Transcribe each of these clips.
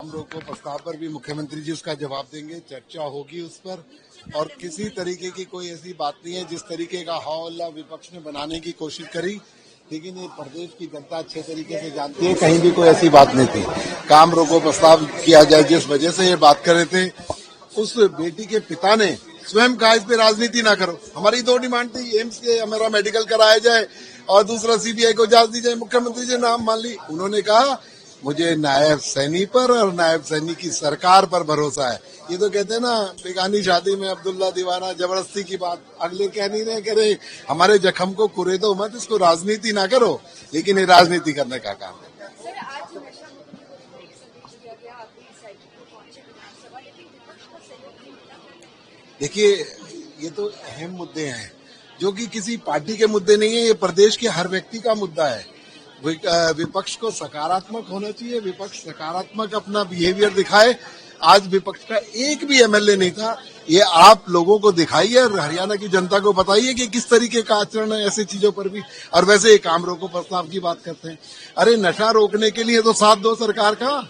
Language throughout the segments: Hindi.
काम रोको प्रस्ताव पर भी मुख्यमंत्री जी उसका जवाब देंगे, चर्चा होगी उस पर। और किसी तरीके की कोई ऐसी बात नहीं है जिस तरीके का हौला विपक्ष ने बनाने की कोशिश करी, लेकिन ये प्रदेश की जनता अच्छे तरीके से जानती है, कहीं भी कोई ऐसी बात नहीं थी। काम रोको प्रस्ताव किया जाए, जिस वजह से ये बात कर रहे थे, उस बेटी के पिता ने स्वयं कहा इस पे राजनीति ना करो। हमारी दो डिमांड थी, एम्स के हमारा मेडिकल कराया जाए और दूसरा सीबीआई को इजाजत दी जाए। मुख्यमंत्री जी ने नाम मान ली, उन्होंने कहा मुझे नायब सैनी पर और नायब सैनी की सरकार पर भरोसा है। ये तो कहते हैं ना, बेगानी शादी में अब्दुल्ला दीवाना, जबरदस्ती की बात। अगले कह नहीं रहे, कह रहे हमारे जख्म को कुरेदो मत, इसको राजनीति ना करो, लेकिन ये राजनीति करने का काम है। देखिए, ये तो अहम मुद्दे हैं जो कि किसी पार्टी के मुद्दे नहीं है, ये प्रदेश के हर व्यक्ति का मुद्दा है। विपक्ष को सकारात्मक होना चाहिए, विपक्ष सकारात्मक अपना बिहेवियर दिखाए। आज विपक्ष का एक भी एमएलए नहीं था, ये आप लोगों को दिखाइए और हरियाणा की जनता को बताइए कि किस तरीके का आचरण है ऐसी चीजों पर भी। और वैसे काम रोको प्रस्ताव की बात करते हैं, अरे नशा रोकने के लिए तो साथ दो सरकार का।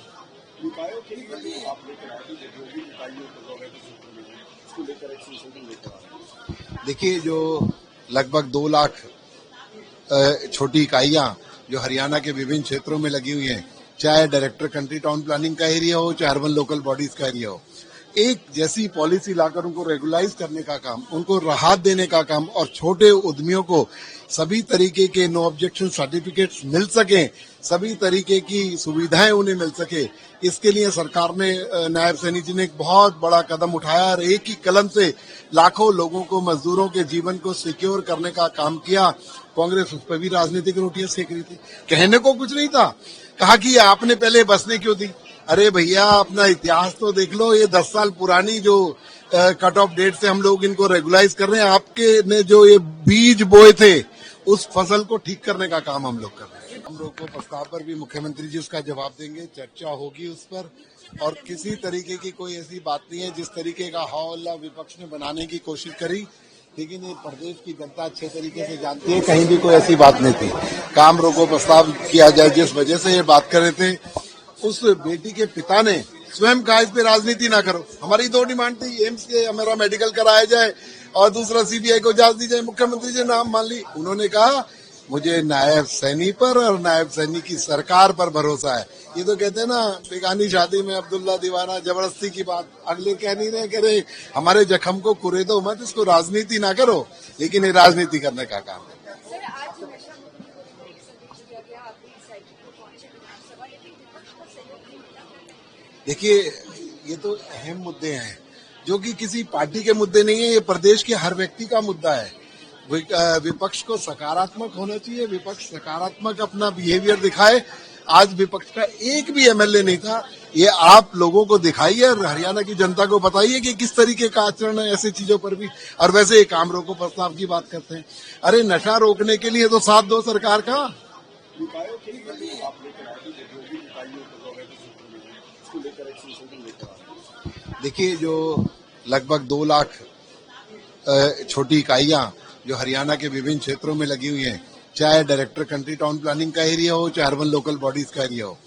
देखिए, जो लगभग 2 लाख छोटी इकाइयां जो हरियाणा के विभिन्न क्षेत्रों में लगी हुई हैं, चाहे डायरेक्टर कंट्री टाउन प्लानिंग का एरिया हो, चाहे अर्बन लोकल बॉडीज का एरिया हो, एक जैसी पॉलिसी लाकर उनको रेगुलाइज करने का काम, उनको राहत देने का काम और छोटे उद्यमियों को सभी तरीके के नो ऑब्जेक्शन सर्टिफिकेट्स मिल सके, सभी तरीके की सुविधाएं उन्हें मिल सके, इसके लिए सरकार ने, नायब सैनी जी ने एक बहुत बड़ा कदम उठाया और एक ही कलम से लाखों लोगों को, मजदूरों के जीवन को सिक्योर करने का काम किया। कांग्रेस उस पर भी राजनीतिक रोटियां सेक रही थी, कहने को कुछ नहीं था। कहा कि आपने पहले बसने क्यों दी। अरे भैया, अपना इतिहास तो देख लो, ये 10 साल पुरानी जो कट ऑफ डेट से हम लोग इनको रेगुलाइज कर रहे हैं, आपके ने जो ये बीज बोए थे उस फसल को ठीक करने का काम हम लोग कर रहे हैं। हम लोग को प्रस्ताव पर भी मुख्यमंत्री जी उसका जवाब देंगे, चर्चा होगी उस पर। और किसी तरीके की कोई ऐसी बात नहीं है जिस तरीके का हौला विपक्ष ने बनाने की कोशिश करी, लेकिन ये प्रदेश की जनता अच्छे तरीके से जानती है, कहीं भी कोई ऐसी बात नहीं थी। काम रोको प्रस्ताव किया जाए, जिस वजह से ये बात कर रहे थे, उस बेटी के पिता ने स्वयं कहा इस पे राजनीति ना करो। हमारी दो डिमांड थी, एम्स के हमारा मेडिकल कराया जाए और दूसरा सीबीआई को इजाजत दी जाए। मुख्यमंत्री जी ने नाम मान ली, उन्होंने कहा मुझे नायब सैनी पर और नायब सैनी की सरकार पर भरोसा है। ये तो कहते हैं ना, बेगानी शादी में अब्दुल्ला दीवाना, जबरदस्ती की बात। अगले कह नहीं रहे, कह रहे हमारे जख्म को कुरेदो मत, इसको राजनीति ना करो, लेकिन ये राजनीति करने का काम है। देखिए, ये तो अहम मुद्दे हैं जो कि किसी पार्टी के मुद्दे नहीं है, ये प्रदेश के हर व्यक्ति का मुद्दा है। विपक्ष को सकारात्मक होना चाहिए, विपक्ष सकारात्मक अपना बिहेवियर दिखाए। आज विपक्ष का एक भी एमएलए नहीं था, ये आप लोगों को दिखाइए और हरियाणा की जनता को बताइए कि किस तरीके का आचरण है ऐसी चीजों पर भी। और वैसे काम रोको प्रस्ताव की बात करते हैं, अरे नशा रोकने के लिए तो साथ दो सरकार का। देखिए, जो लगभग 2 लाख छोटी इकाइयां जो हरियाणा के विभिन्न क्षेत्रों में लगी हुई हैं, चाहे डायरेक्टर कंट्री टाउन प्लानिंग का एरिया हो, चाहे अर्बन लोकल बॉडीज का एरिया हो,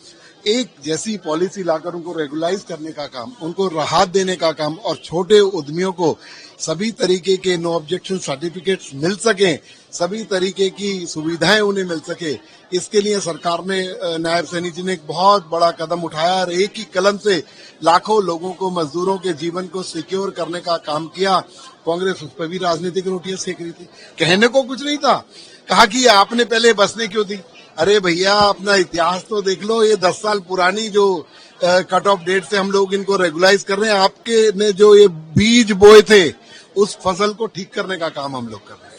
एक जैसी पॉलिसी लाकर उनको रेगुलाइज करने का काम, उनको राहत देने का काम और छोटे उद्यमियों को सभी तरीके के नो ऑब्जेक्शन सर्टिफिकेट्स मिल सके, सभी तरीके की सुविधाएं उन्हें मिल सके, इसके लिए सरकार ने, नायब सैनी जी ने एक बहुत बड़ा कदम उठाया और एक ही कलम से लाखों लोगों को, मजदूरों के जीवन को सिक्योर करने का काम किया। कांग्रेस उस पर भी राजनीतिक रोटियां सेक रही थी, कहने को कुछ नहीं था। कहा कि आपने पहले बसने क्यों दी। अरे भैया, अपना इतिहास तो देख लो, ये 10 साल पुरानी जो कट ऑफ डेट से हम लोग इनको रेगुलाइज कर रहे हैं, आपके ने जो ये बीज बोए थे उस फसल को ठीक करने का काम हम लोग कर रहे हैं।